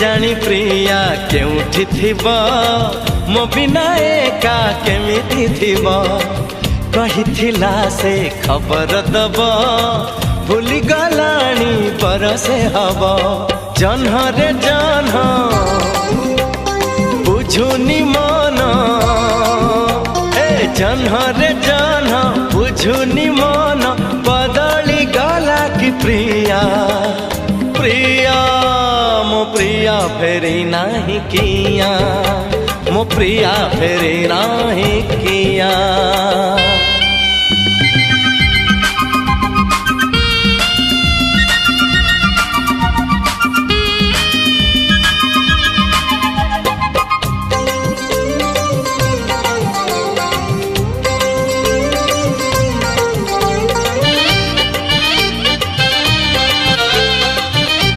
जानी प्रिया केउठी थिबो मो बिना एका केमिति थिबो कहिथिला से खबर दब भूली गलानी बरसे हब जन्ह रे जन्ह बुझुनी मन जन्ह रे जन्ह बुझुनी मन बदली गला कि प्रिया प्रिया मो प्रिया फेरी नाही किया मो प्रिया फेरी नाही किया।